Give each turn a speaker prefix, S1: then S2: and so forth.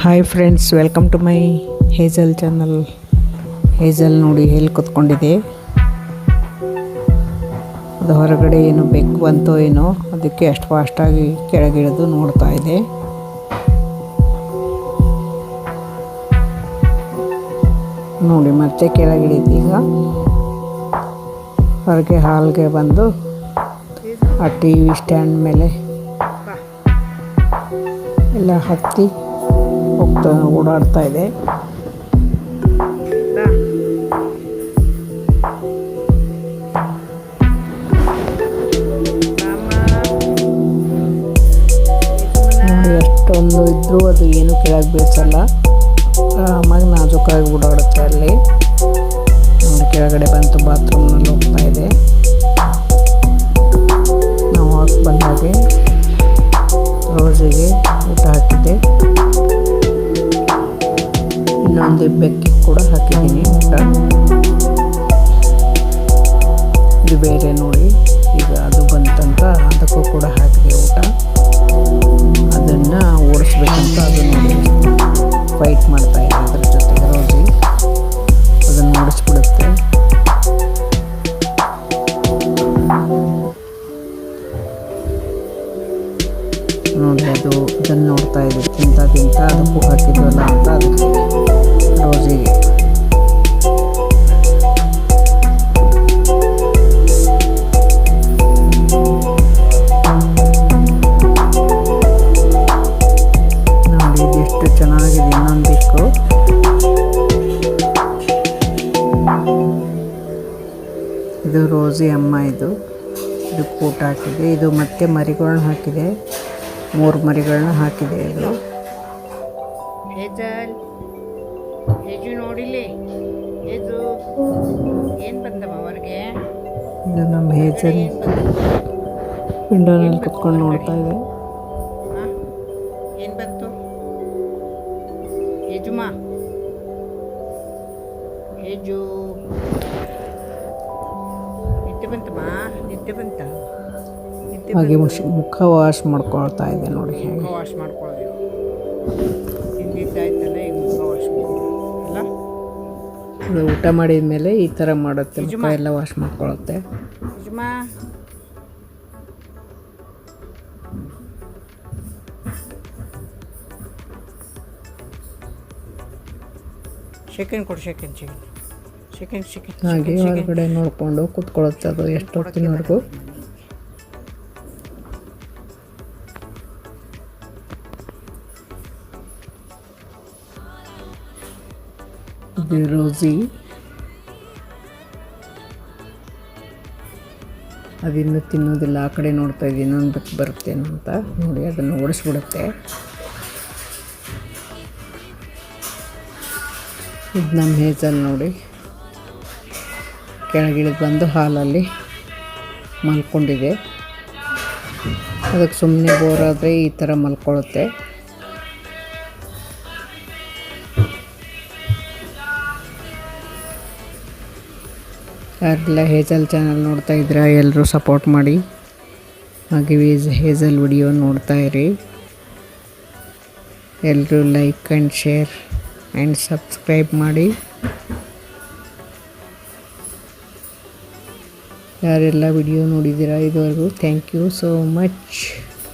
S1: Hi friends, welcome to my Hazel channel. Hazel ನೋಡಿ ಎಲ್ಲಿ ಕೂತ್ಕೊಂಡಿದೆ. ಅದು ಹೊರಗಡೆ ಏನು ಬೆಕ್ಕು ಬಂತೋ ಏನೋ, ಅದಕ್ಕೆ ಅಷ್ಟು ಫಾಸ್ಟಾಗಿ ಕೆಳಗಿಳಿದು ನೋಡ್ತಾ ಇದೆ. ನೋಡಿ ಮತ್ತೆ ಕೆಳಗಿಳಿದು ಈಗ ಹೊರಗೆ ಹಾಲ್ಗೆ ಬಂದು ಆ ಟಿ ವಿ ಸ್ಟ್ಯಾಂಡ್ ಮೇಲೆ ಎಲ್ಲ ಹತ್ತಿ ಹೋಗ್ತಾ ಓಡಾಡ್ತಾ ಇದೆ. ನೋಡಿ ಅಷ್ಟೊಂದು ಇದ್ರೂ ಅದು ಏನು ಕೆಳಗೆ ಬೀಳ್ಸಲ್ಲ, ಆರಾಮಾಗಿ ನಾಜೂಕಾಗಿ ಓಡಾಡುತ್ತೆ. ಅಲ್ಲಿ ನೋಡಿ ಕೆಳಗಡೆ ಬಂತು, ಬಾತ್ರೂಮ್ನಲ್ಲಿ ಹೋಗ್ತಾ ಇದೆ. ನಾವು ಹಾಕಿ ಬಂದಾಗೆ ರೋಜಿಗೆ ಊಟ ಹಾಕಿದ್ದೆ. ಇನ್ನೊಂದು ಬೆಕ್ಕಿಗೆ ಕೂಡ ಹಾಕಿದ್ದೀನಿ ಊಟ. ಇದು ಬೇರೆ ನೋಡಿ, ಈಗ ಅದು ಬಂತಂತ ಅದಕ್ಕೂ ಕೂಡ ಹಾಕಿದೆ ಊಟ. ಅದನ್ನು ಓಡಿಸ್ಬೇಕಂತ ಅದು ನೋಡಿ ಫೈಟ್ ಮಾಡ್ತಾ ಇದೆ ಅದ್ರ ಜೊತೆಗೆ. ರೋಜಿ ಅದನ್ನು ಓಡಿಸ್ಬಿಡುತ್ತೆ. ನೋಡಿ ಅದು ಅದನ್ನು ನೋಡ್ತಾ ಇದೆ, ತಿಂತ ಅದಕ್ಕೂ ಹಾಕಿದ್ವಲ್ಲ ಅಂತ ಅದಕ್ಕೆ ರೋಜಿಗೆ. ನೋಡಿ ಇದೆಷ್ಟು ಚೆನ್ನಾಗಿದೆ. ಇನ್ನೊಂದು ದಿಕ್ಕು ಇದು ರೋಜಿ ಅಮ್ಮ. ಇದು ಊಟ ಹಾಕಿದೆ. ಇದು ಮತ್ತೆ ಮರಿಗಳನ್ನ ಹಾಕಿದೆ, 3 ಮರಿಗಳನ್ನ ಹಾಕಿದೆ. ಇದು
S2: ಹೇಜು ನೋಡಿಲಿ, ಹೇಜು ಏನು ಬಂದವ ಅವ್ರಿಗೆ.
S1: ಇದು ನಮ್ಮ ಹೇಜಲ್ ವಿಂಡೋನಲ್ಲಿ ಕುತ್ಕೊಂಡು ನೋಡ್ತಾ ಇದೆ.
S2: ಏನು ಬಂತು ಹೇಜುಮ್ಮ? ಹೇಜು ನಿದ್ದೆ ಬಂತಮ್ಮ, ನಿದ್ದೆ ಬಂತ.
S1: ಹಾಗೆ ಮುಖ ವಾಶ್ ಮಾಡ್ಕೊಳ್ತಾ ಇದೆ ನೋಡಿ.
S2: ಮುಖ ವಾಶ್ ಮಾಡ್ಕೊಳ್ಳೋದು ತಿಂದಿದ್ದಾಯ್ತಲ್ಲ, ಈಗ ಮುಖ ವಾಶ್ ಅಲ್ಲ.
S1: ಇದು ಊಟ ಮಾಡಿದ ಮೇಲೆ ಈ ಥರ ಮಾಡುತ್ತೆ, ಮುಖ ಎಲ್ಲ ವಾಶ್ ಮಾಡ್ಕೊಳುತ್ತೆ.
S2: ಸೆಕೆಂಡ್ ಕೊಡು, ಸೆಕೆಂಡ್.
S1: ಹಾಗೆ ಹೊರಗಡೆ ನೋಡಿಕೊಂಡು ಕೂತ್ಕೊಳ್ಳುತ್ತೆ ಅದು ಎಷ್ಟು ಹೊತ್ತಿನವರೆಗೂ. ಇದು ರೋಜಿ, ಅದಿನ್ನೂ ತಿನ್ನೋದಿಲ್ಲ. ಆ ಕಡೆ ನೋಡ್ತಾ ಇದ್ದೀನಿ, ಇನ್ನೊಂದು ಬೆಕ್ಕು ಬರುತ್ತೇನೋ ಅಂತ. ನೋಡಿ ಅದನ್ನು ಓಡಿಸ್ಬಿಡುತ್ತೆ. ಇದು ನಮ್ಮ ಹೇಜಲ್ ನೋಡಿ, ಕೆಳಗಿಳಿದು ಬಂದು ಹಾಲಲ್ಲಿ ಮಲ್ಕೊಂಡಿದೆ. ಅದಕ್ಕೆ ಸುಮ್ಮನೆ ಬೋರಾದರೆ ಈ ಥರ ಮಲ್ಕೊಳ್ಳುತ್ತೆ. ಯಾರೆಲ್ಲ ಹೇಜಲ್ ಚಾನಲ್ ನೋಡ್ತಾ ಇದ್ದೀರಾ ಎಲ್ಲರೂ ಸಪೋರ್ಟ್ ಮಾಡಿ. ಹಾಗೆ ಹೇಜಲ್ ವಿಡಿಯೋ ನೋಡ್ತಾ ಇರಿ. ಎಲ್ಲರೂ like and share and subscribe ಮಾಡಿ. ಯಾರೆಲ್ಲ ವಿಡಿಯೋ ನೋಡಿದ್ದೀರಾ ಇದುವರೆಗೂ, ಥ್ಯಾಂಕ್ ಯು ಸೋ ಮಚ್.